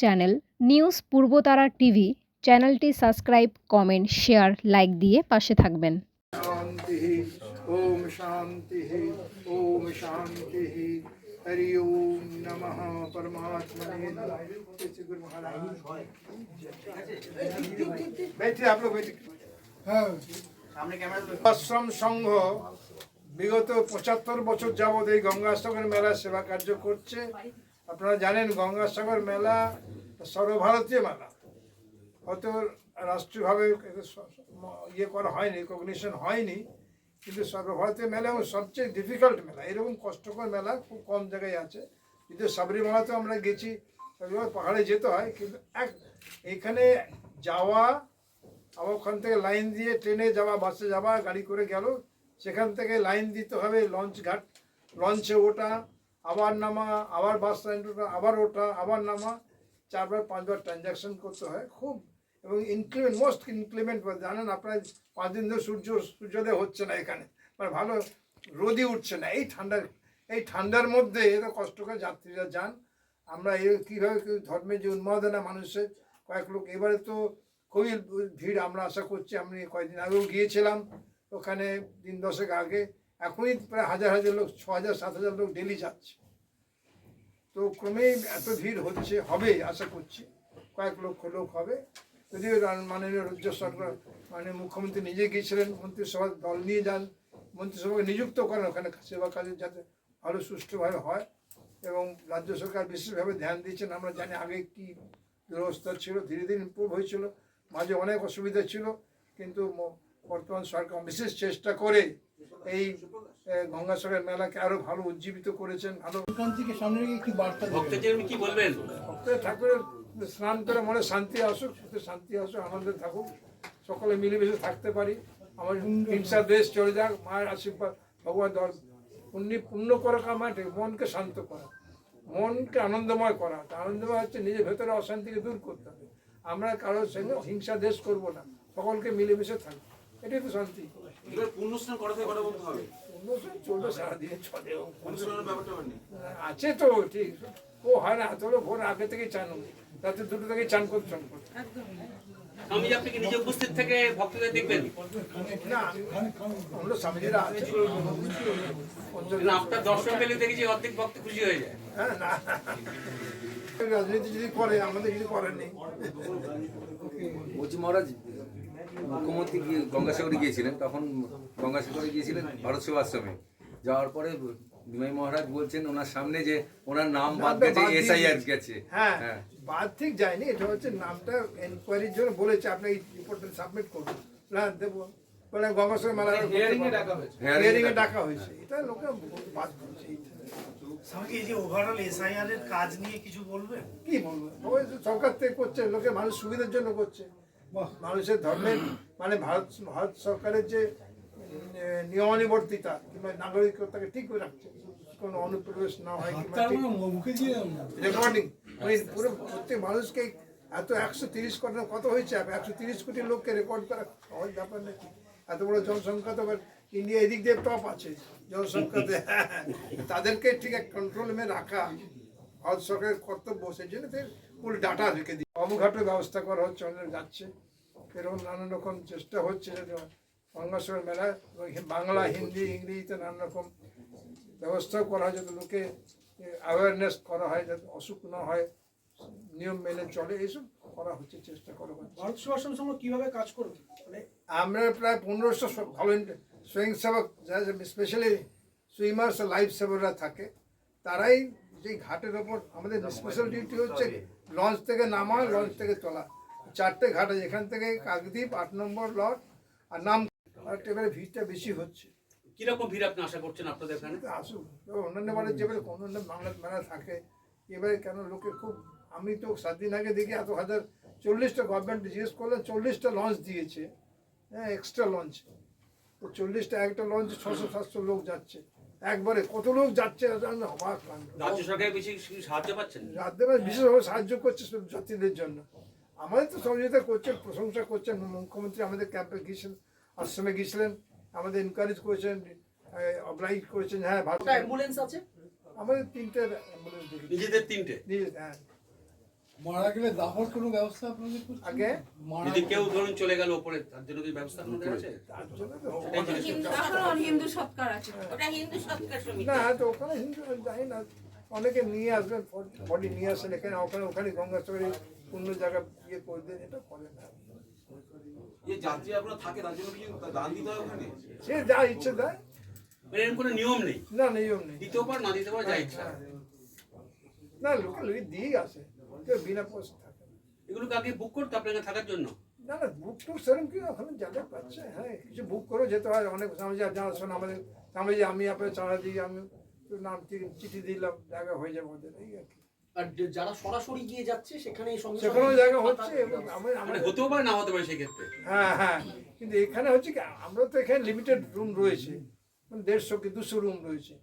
Channel news Purbatara TV চ্যানেলটি subscribe, comment, share, like দিয়ে পাশে থাকবেন। शांति ओम शांति ओम शांति हरि ओम नमः परमात्मने नमः। गुरु महाराज बैठे, आप लोग बैठे। हाँ, आश्रम संघ বিগত ৭৫ বছর যাবৎ এই গঙ্গাসাগর মেলা সেবা কার্য করছে। আপনারা জানেন গঙ্গাসাগর মেলা সর্বভারতীয় মেলা, হয়তো রাষ্ট্রীয়ভাবে ইয়ে করা হয়নি, রিকগনিশন হয়নি, কিন্তু সর্বভারতীয় মেলা এবং সবচেয়ে ডিফিকাল্ট মেলা। এরকম কষ্টকর মেলা খুব কম জায়গায় আছে। কিন্তু সাবরিমালাতেও আমরা গেছি, পাহাড়ে যেতে হয়, কিন্তু এখানে যাওয়া, আবার ওখান থেকে লাইন দিয়ে ট্রেনে যাওয়া, বাসে যাওয়া, গাড়ি করে গেল, সেখান থেকে লাইন দিতে হবে, লঞ্চ ঘাট, লঞ্চে ওঠা, আবার নামা, আবার বাস স্ট্যান্ড ওঠা, আবার ওঠা, আবার নামা, 4বার 5বার ট্রানজ্যাকশন করতে হয় খুব। এবং ইনক্লিমেন্ট, মোস্ট ইনক্লিমেন্ট, জানেন আপনার 5 দিন ধরে সূর্যোদয় হচ্ছে না এখানে, মানে ভালো রোদই উঠছে না। এই ঠান্ডার মধ্যে এত কষ্ট করে যাত্রীরা যান। আমরা কীভাবে ধর্মের যে উন্মাদনা মানুষের, কয়েক লোক, এবারে তো খুবই ভিড় আমরা আশা করছি। আমি কয়েকদিন আগেও গিয়েছিলাম ওখানে, দিন 10 আগে, এখনই প্রায় হাজার হাজার লোক, 6,000 7,000 লোক ডেলি যাচ্ছে। তো ক্রমেই এত ভিড় হচ্ছে, হবে আশা করছি, কয়েক লক্ষ লোক হবে। যদিও মাননীয় রাজ্য সরকার, মাননীয় মুখ্যমন্ত্রী নিজে গিয়েছিলেন, মন্ত্রিসভার দল নিয়ে যান, মন্ত্রিসভাকে নিযুক্ত করেন ওখানে সেবা কাজে, যাতে ভালো সুষ্ঠুভাবে হয়। এবং রাজ্য সরকার বিশেষভাবে ধ্যান দিয়েছেন। আমরা জানি আগে কি দুরবস্থা ছিল, ধীরে ধীরে ইমপ্রুভ হয়েছিল, মাঝে অনেক অসুবিধা ছিল, কিন্তু বর্তমান সরকার বিশেষ চেষ্টা করে এই গঙ্গাসাগর মেলাকে আরো ভালো উজ্জীবিত করেছেন। ভালো সামনে একটি বার্তা কি বলবেন? ঠাকুরের স্নান করে মনে শান্তি আসুক, শান্তি আসুক, আনন্দে থাকুক, সকলে মিলেমিশে থাকতে পারি, আমার হিংসা দেশ চলে যাক, মায়ের আশীর্বাদ, ভগবান পূর্ণ করা, মাঠে মনকে শান্ত করা, মনকে আনন্দময় করা। আনন্দময় হচ্ছে নিজের ভেতরে অশান্তিকে দূর করতে হবে। আমরা কারোর সঙ্গে হিংসা দেশ করব না, সকলকে মিলেমিশে থাকবো, এটাই তো শান্তি। চলবে সারাদিন, চলে আছে তো ঠিক, ও হয় না, তোর ভোর আগে থেকেই চান, রাতে 2টো থেকেই চান করতে স্বামীজি আপনি কি নিজে উপস্থিত থেকে ভক্তদের দেখবেন? না, আমরা স্বামীজিরা আছে, আপনার দর্শন পেলে দেখেছি অর্ধেক ভক্ত খুশি হয়ে যায়। হ্যাঁ, না রাজনীতি যদি করে, আমাদের কিছু করেন নেই। বলছি মহারাজ, মুখ্যমন্ত্রী গঙ্গাসাগরে গিয়েছিলেন, তখন গঙ্গাসাগরে গিয়েছিলেন ভারত সেবাশ্রমে, যাওয়ার পরে বিমাই মহারাজ বলছেন ওনার সামনে যে ওনার নাম বাদ গেছে, এসআইআর গেছে। হ্যাঁ, বাদ ঠিক যায়নি, এটা হচ্ছে নামটা এনকোয়ারির জন্য বলেছে, আপনি এই রিপোর্টটা সাবমিট করুন, প্ল্যান দেবো বলে গঙ্গাসাগর মেলা হিয়ারিং এ ডাকা হয়েছে। এটা লোকে বাদ করছে। এই যে ওভারঅল এসআইআর এর কাজ নিয়ে কিছু বলবেন? কি বলবো, সরকার থেকে করছে, লোকে মানুষ সুবিধার জন্য করছে, মানুষের ধর্মের, মানে ভারত সরকারের যে নিয়মানুবর্তিতা কিংবা নাগরিকতাকে ঠিক করে রাখছে, কোনো অনুপ্রবেশ না হয়, রেকর্ডিং, পুরো প্রত্যেক মানুষকে এত 130 কোটি, কত হয়েছে 130 কোটি লোককে রেকর্ড করা সহজ ব্যাপার নাকি? এত বড় জনসংখ্যা তো ইন্ডিয়া এদিক দিয়ে টপ আছে জনসংখ্যাতে, তাদেরকে ঠিক কন্ট্রোলে রাখা ভারত সরকারের কর্তব্য। সেই জন্য ফুল ডাটা রেখে দিই, অবঘাটের ব্যবস্থা করা হচ্ছে, অনেক যাচ্ছে, এরকম নানান রকম চেষ্টা হচ্ছে গঙ্গাসাগর মেলা বাংলা, হিন্দি, ইংরেজিতে নানান রকম ব্যবস্থাও করা হয়, যাতে লোকে অ্যাওয়ারনেস করা হয়, যাতে অসুখ না হয়, নিয়ম মেনে চলে, এইসব করা হচ্ছে, চেষ্টা করা হচ্ছে। ভারত সেবাশ্রম সংঘ কিভাবে কাজ করবে? আমরা প্রায় 1500 ভলেন্টিয়ার স্বয়ংসেবক, যারা স্পেশালি সুইমার্স, লাইফ সেভাররা থাকে, তারাই যে ঘাটের ওপর, আমাদের স্পেশাল ডিউটি হচ্ছে লঞ্চ থেকে নামা, লঞ্চ থেকে তোলা, 4টে ঘাট আছে, এখান থেকে কাকদ্বীপ, 8 নম্বর লট আর নাম। এবারে ভিড়টা বেশি হচ্ছে। কিরকম ভিড় আপনি আশা করছেন আপনাদের এখানে? আসুক, অন্যান্য বারের যেবারে অন্যান্য বাংলা মেলা থাকে, এবারে কেন লোকে খুব, আমি তো 7 দিন আগে দেখি এত 40টা গভর্নমেন্ট জিজ্ঞেস করলেন, 40টা লঞ্চ দিয়েছে, হ্যাঁ, এক্সট্রা লঞ্চ, তো 40টা, একটা লঞ্চে 600-700 লোক যাচ্ছে একবারে, কত লোক যাচ্ছে অবাক। রাজ্য সরকার বেশি সাহায্য পাচ্ছেন? রাজ্য বিশেষভাবে সাহায্য করছে যাত্রীদের জন্য, আমাদের তো সহযোগিতা করছেন, প্রশংসা করছেন। মুখ্যমন্ত্রী আমাদের ক্যাম্পে গিয়েছিলেন, আশ্রমে গিয়েছিলেন, আমাদের এনকারেজ করেছেন, অবলাইজ করেছেন। হ্যাঁ, অ্যাম্বুলেন্স আছে আমাদের 3টে অ্যাম্বুলেন্স, নিজেদের 3টে, হ্যাঁ। মারা গেলে দাহর কোনো ব্যবস্থা আপনাদের করছেন? আগে যদি কেউ ধরুন চলে গেল ওপরে তার জন্য কি ব্যবস্থা আপনাদের আছে? তার জন্য তো সেটাই জিজ্ঞেস করছি। এখন হিন্দু সৎকার আছে ওটা হিন্দু সৎকার সমিতি না তো ওখানে হিন্দু যাই না, অনেকে নিয়ে আসবেন বডি নিয়ে আসেন এখানে, ওখানে গঙ্গাসাগরে অন্য জায়গায় ইয়ে করে দেন, এটা করে না। এই যাত্রী আপনারা থাকে তার জন্য কি দান দিতে হয় ওখানে? সে যা ইচ্ছে দেয়, মানে এরকম কোনো নিয়ম নেই, না নিয়ম নেই। দিতেও পার না দিতে পার যা ইচ্ছা। না লোকে লোকে দিয়ে আসে, কেউ বিনা পয়সা থাকে না। এগুলোকে আগে বুক করতে আপনাকে থাকার জন্য? না না বুক টুক সেরকম কি ওখানে যাদের পাচ্ছে, হ্যাঁ কিছু বুক করে যেতে হয়। অনেক সময় জানাশোনা আমাদের আমি যে আমি আপনার চাঁদা দিই, আমি নাম চিঠি দিলাম, জায়গা হয়ে যাবে ওদের, এই আর কি। আর যারা সরাসরি গিয়ে যাচ্ছে সেখানে এই সঙ্গে সেখানেও জায়গা হচ্ছে এবং মানে আমরা হতেও পারে না হতে পারে সেক্ষেত্রে। হ্যাঁ হ্যাঁ, কিন্তু এখানে হচ্ছে কি আমরা তো এখানে লিমিটেড রুম রয়েছে, মানে 150 কি 200 রুম রয়েছে।